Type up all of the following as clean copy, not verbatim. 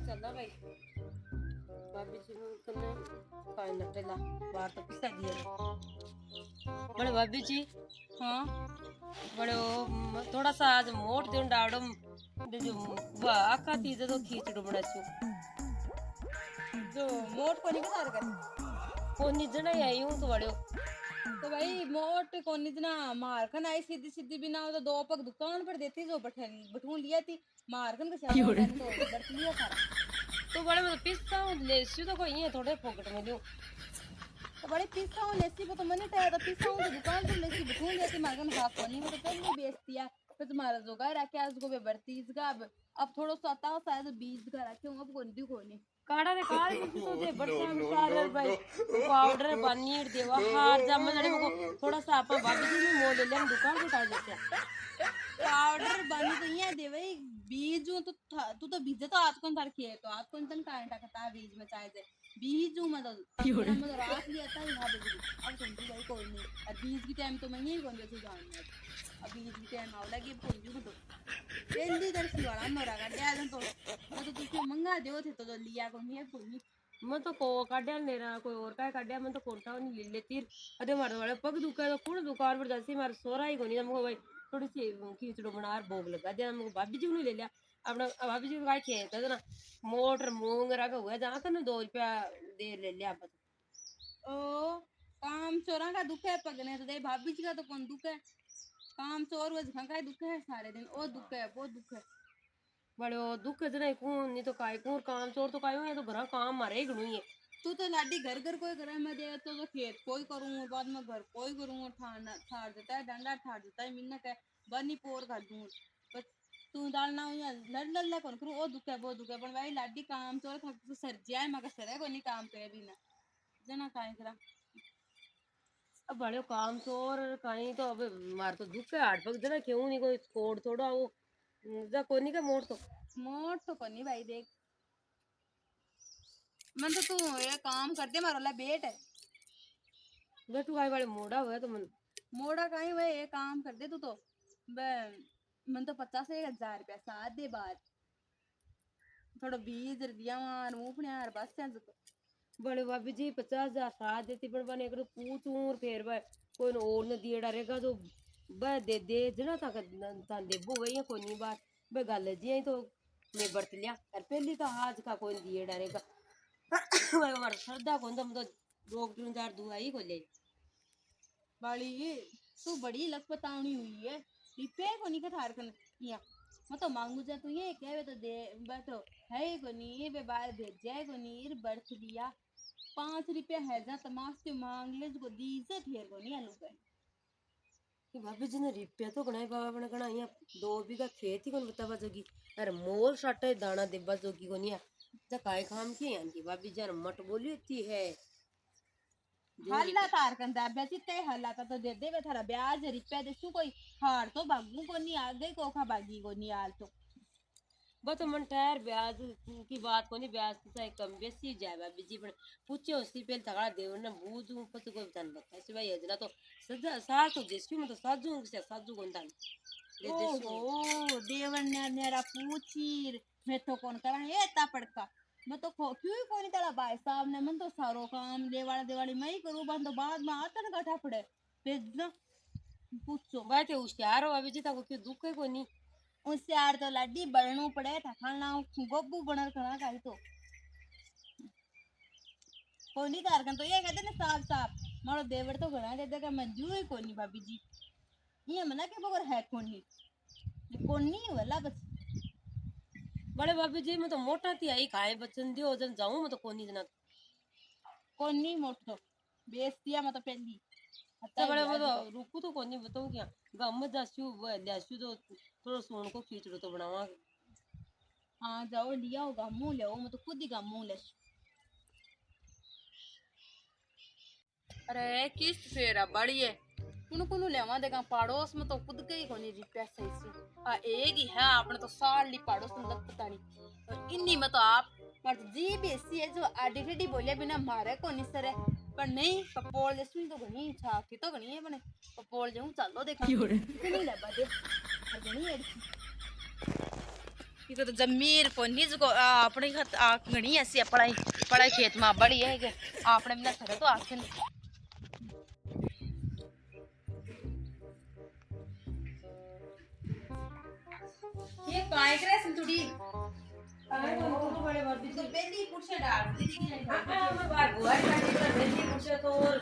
चलना भाई भाभी जी कने काय नटेला बाहर तो पिसा दिया बड़े भाभी जी। हाँ बड़े थोड़ा सा आज मोट दिन डाड़म दे जो आका थी तो खींचड़ो बड़ा छु जो मोट को नहीं बता कर कोनी जना आई हूं तो बड़े तो भाई मोट को इतना मारखन आई सीधी सीधी बिना तो दो पग दुकान पर देती जो बठून लिया थी मारखन का मैंने तो बरत लिया सारा तो बड़े मैं पिसता हूं ले तो कोई है थोड़े पॉकेट में दूं तो बड़े पीसा हूँ लेसी वो तो मैंने टाया था पीसा हूँ तो दुकान पर लेसी बठून लिया थी मारखन हाफ कोनी वो तो पहले बेचती है फिर तुम्हारा जोगा रखे आज को बे बरती इसका अब थोड़ा सा आता हो शायद 20 का रखे हूँ अब कोनी कोनी काड़ा रे काल कुछ तो दे बरसा सारे भाई पाउडर पनीर देवा हार जम लड़े को थोड़ा सा आपा भाभी जी ने मोल ले ले दुकान पे काट देते पाउडर बनी तो ये दे भाई बीज हूँ तो तू तो बीज तो आज कौन तार खेत तो आज कौन तन कांटा कता बीज में चाहे दे बीज हूँ मतलब रात लिया था यहाँ पे अब सुन तू भाई कोई नहीं अब बीज की टाइम तो मैं यही कौन जैसे जानना अब बीज की टाइम आव लगे कोई भी तो जल्दी दर्शन वाला मोरा का दे आज तो तुझे मंगा दे थे तो लिया कौन है कोई नहीं मैं तो को काटिया मेरा कोई और का काटिया मैं तो कोटा नहीं ले लेती अरे मारे वाले पग दुखा तो कौन दुकान पर जाती मार सोरा ही कोनी हमको भाई थोड़ी सी खींचड़ो बना भोग लगा दिया हमको भाभी जी ने ले लिया अपना भाभी जी का खेत है ना मोटर मूंग रखा हुआ है जहाँ का 2 रुपया दे ले लिया ओ काम चोरा का दुख है पगने तो दे भाभी जी का तो कौन दुख है काम चोर वो झंका दुख है सारे दिन ओ दुख है वो दुख है बड़े दुख जना कौन नहीं तो काय कौन काम चोर तो काय है तो घर काम मारे ही है तू तो लाडी घर घर कोई करे मैं दे तो खेत कोई करूँ बाद में घर कोई करूँ ठाना ठार देता है डंडा ठार देता है मिन्नक है बनी पोर कर दूँ बस तू डालना हो या लड़ लड़ कौन करूँ ओ दुख है वो दुख है पर भाई लाडी काम चोर थक तो सर जाए मगर सर है कोई नहीं काम करे भी ना जना काहे करा अब बड़े काम चोर कहीं तो अब मार तो दुख है हाट पग जना क्यों नहीं कोई कोड थोड़ा वो जा कोनी का मोट तो कोनी भाई देख मन तो तू ये काम कर दे मारो ला बेट है बेटू भाई बड़े मोड़ा हुआ है तो मन मोड़ा कहीं भाई ये काम कर दे तू तो मन तो 50,000 रुपया साथ दे बार थोड़ा 20 रुपया मार मुंह यार बस बड़े भाभी जी 50,000 साथ देती पर बने अगर पूछूं फिर भाई कोई और न दिए डालेगा तो बह दे जना था ता देबो वही कोई बात बे गल जी तो मैं बरत लिया और पहली तो आज का कोई दिए डालेगा भाई हमारा श्रद्धा कौन तो हम तो 2 किलोमीटर दूर आई को ले बड़ी तू बड़ी लखपतावनी हुई है रिपे को नहीं कथार कर किया मैं तो मांगू जा तू ये क्या तो दे मैं तो है को नहीं बे बाहर भेजा को नहीं बर्थ दिया 5 रुपया है जा तमाश के मांग ले को दी से ठेर को नहीं आलू का कि भाभी जी ने रिपया तो गणाई बाबा बने गणा यहाँ 2 बीघा खेत ही कौन बतावा जोगी अरे मोल साटे दाना देबा जोगी को नहीं जा काय काम की आंटी भाभी जी मट बोली होती है हल्ला तार कंदा बेसी ते हल्ला तो दे दे बे थारा ब्याज रुपया दे सु कोई हार तो भागू को नहीं आ गई कोखा भागी को नहीं आल तो बस मन ठहर ब्याज की बात को नहीं ब्याज तो चाहे कम बेसी जाए भाभी जी पण पूछे उसकी पहले तगड़ा देव ना बूझू पस को धन बता ऐसे भाई योजना तो सजा साथ तो देसी में तो साजू से साजू को धन ओहो देवर ने मेरा पूछीर मैं तो कौन करा ये ता पड़का मैं तो क्यों कोनी तेरा भाई साहब ने मन तो सारो काम देवाड़ा देवाड़ी मैं ही करूँ बंद तो बाद में आता ना गठा पड़े फिर ना पूछो बात है होशियार हो भाभी जी ताको क्यों दुख है को नहीं उससे यार तो लड्डी बढ़नू पड़े था खाना गोबू बनर खड़ा का तो कोनी तार तो ये कहते ना साफ साफ मारो देवर तो घना दे देगा मंजू ही कोनी भाभी जी ये मना के बगर है कोनी कोनी वाला बस बड़े भाभी जी मैं तो मोटा थी आई खाए बच्चन दियो जन जाऊं मैं तो कोनी जना कोनी मोटो बेस्तिया मतलब पहली तो बड़े वो तो रुकू तो कोनी बताऊं क्या गम जासू जासू तो थोड़ा सोन को खींच लो तो बनावा हाँ जाओ लिया होगा मुंह ले मैं तो खुद ही का मुंह ले अरे किस्त फेरा बड़ी है कुनु लेवा देगा पड़ोस में तो खुद के ही कोनी रिपया सही से एक ही है आपने तो साल ली पड़ोस में लग पता नहीं और इन्हीं में तो आप पर जी भी ऐसी है जो आडिटी बोले बिना मारे को नहीं सरे पर नहीं पपोल जैसी तो घनी इच्छा की तो घनी है बने पपोल जाऊं चलो देखा कितनी ले बदे घनी है इको तो जमीर को निज को अपने खत घणी ऐसी पढ़ाई पढ़ाई खेत में बड़ी है कि आपने मिला सर तो आखिर ये काय करे संतुड़ी तो बड़े बात भी तो बेली पुछे डाल दीदी मैं बात बुआ करने का बेटी पूछे तो और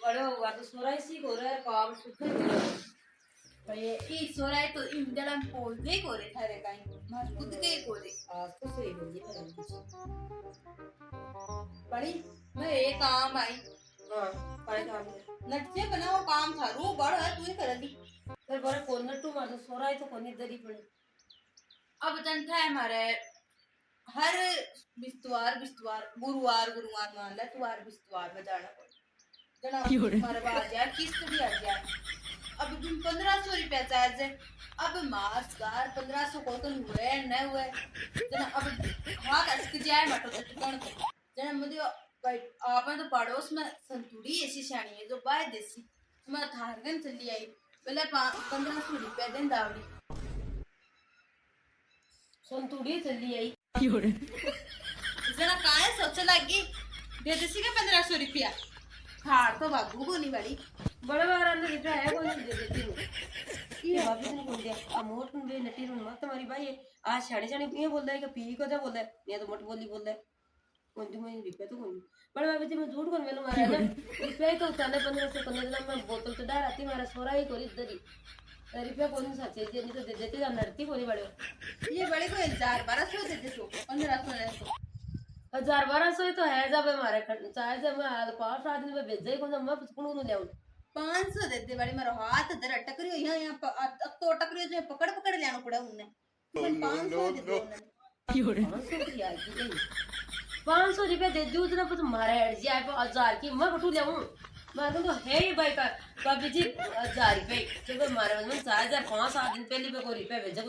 बड़े हुआ तो सोराई सी को रहा है काम सुखे हो रहा है ये ई सोरा तो इंदला पोल दे को रे थारे काई मत खुद के को रे आज तो सही हो गई बड़ी मैं एक काम आई हां काय काम है नटसे बनाओ काम था रू बड़ है तू ही कर दी फिर बड़े कोन नटू मार तो सोराई तो कोनी दरी पड़े अब जनता है हमारे हर बिस्तवार गुरुवार मान ले तुवार बिस्तवार में जाना पड़े जना हमारे बात यार किस्त भी आ जाए अब तुम 1500 रुपया चार्ज है अब मार्च गार 1500 को तो हुए न हुए जना अब हाँ कसक जाए मटो तो कौन जना मुझे भाई आपने तो पड़ोस में संतुड़ी ऐसी शानी है जो बाय देसी मैं थारगन चली आई बोले 1500 रुपया दिन दावड़ी संतुड़ी चली आई जना काहे सोच लगी दे देसी का 1500 रुपया खाड़ तो बाबू को नहीं बड़ी बड़े बार अंदर रुपया है कोई नहीं दे देती हूं ये बाबू ने बोल दिया अमोट ने नटी ने मत तुम्हारी भाई आज छाड़े छाड़े ये बोल रहा है कि पी को क्या बोल रहा है ये तो मट बोली बोल रहा है कौन तुम रुपया तो कोई बड़े बाबू जी मैं झूठ कर मेलू मारा ना रुपया तो उतारने 15 से 15 दिन में बोतल तो डाल आती मारा सोरा ही कोरी दरी रुपया कौन सच्चे जी नहीं तो दे देते जा नड़ती कोनी बड़े ये बड़े को 1200 दे दे तो 1500 1200 तो है जब हमारे चाहे जब मैं 5-7 दिन में भेज जाए कौन मैं पुछकुन को ले आऊं 500 दे दे बड़ी मेरा हाथ दर टकरियो यहाँ अब तो टकरियो जो पकड़ पकड़ लेना पड़ा उन्हें 500 दे दो 500 रुपया दे दू जना कुछ मारे हट जाए 1000 की मैं बटू ले आऊं मैं तो है ही भाई का कभी जी 1000 रुपए जब मारे में 4000 5-7 दिन पहले पे कोई रुपया भेजा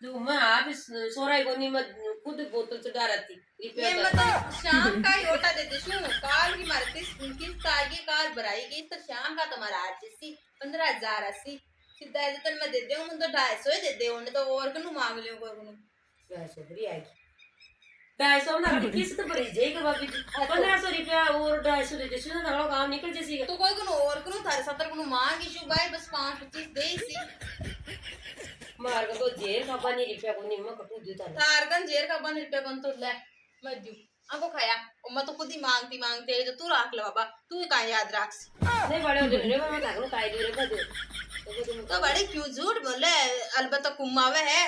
जो मैं आप सोराई कोनी में खुद बोतल चढ़ा रही ये मतलब शाम का ही ओटा दे दे शू काल की मारती किस तागी काल भराई गई तो शाम का तुम्हारा आज जैसी 15000 80 सीधा इधर मैं दे दे हूं तो 250 दे दे उन्हें तो और कनु मांग लियो कोई कनु 250 भरी आएगी 250 ना किस तो भरी जाएगी बाबी 1500 रुपया और 250 दे दे सुना ना काम निकल जैसी तो कोई कनु और कनु थारे 70 कनु मांगी शू भाई बस 5-25 दे सी मार को जेल का बनी रुपया को नहीं मैं कटू देता तारगन जेर का 1 रुपया कौन तो ले मैं दू आपको खाया और मैं तो खुद ही मांगती जो तू रख ले बाबा तू का याद रख नहीं बड़े हो रे मैं लागू काई दे रे दे तो बड़े क्यों झूठ बोले अलबत्ता कुमावे है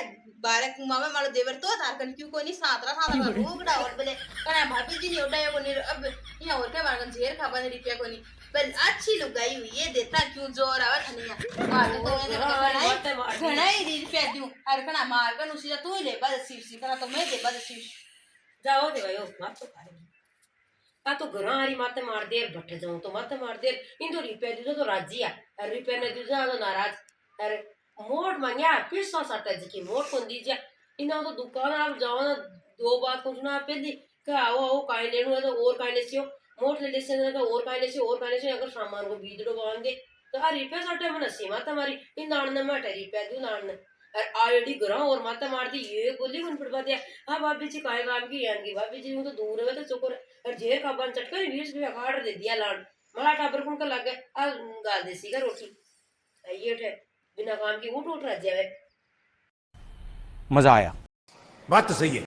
12 कुमावे मारो देवर तो तारगन क्यों को नहीं सातरा रोगड़ा और बोले कना भाभी जी ने उठाया को नहीं अब यहां और क्या मारगन जेर का 1 रुपया को नहीं पर अच्छी लुगाई हुई ये देता क्यों जोर आवे खनिया मार तो घणा ही रुपया दूं हर कना मारगन उसी तू ही ले बस सीसी कना तो मैं दे बस सीसी जाओ दे भाई मत तो खाए आ तो घर हारी माते मार देर बट जाऊं तो माते मार देर इंदो रुपया दे तो राजी है रुपया ने दूजा तो नाराज अरे मोट मांगया पिसो सटा जी की मोट कोन दीजिए इना तो दुकान आप जाओ ना 2 बात को सुना पहली का आओ काई लेनु है तो और काई लेसियो मोट ले लेसे ना तो और काई लेसियो अगर सामान को बीजड़ो बांधे तो आ रुपया सटा मन सीमा तुम्हारी इन दान ने मटे रुपया दू नान ने और आईडी ग्रह और माता मार दी ये बोली उन पर दिया हां भाभी जी काय काम की यानगी भाभी जी तो दूर है तो चुकर और जेर का बन चटकर 20 रुपया काट दे दिया लाड मला टाबर कुन का लगे आ गाल देसी का रोटी ये उठे बिना काम की उठ रह जावे मजा आया बात तो सही है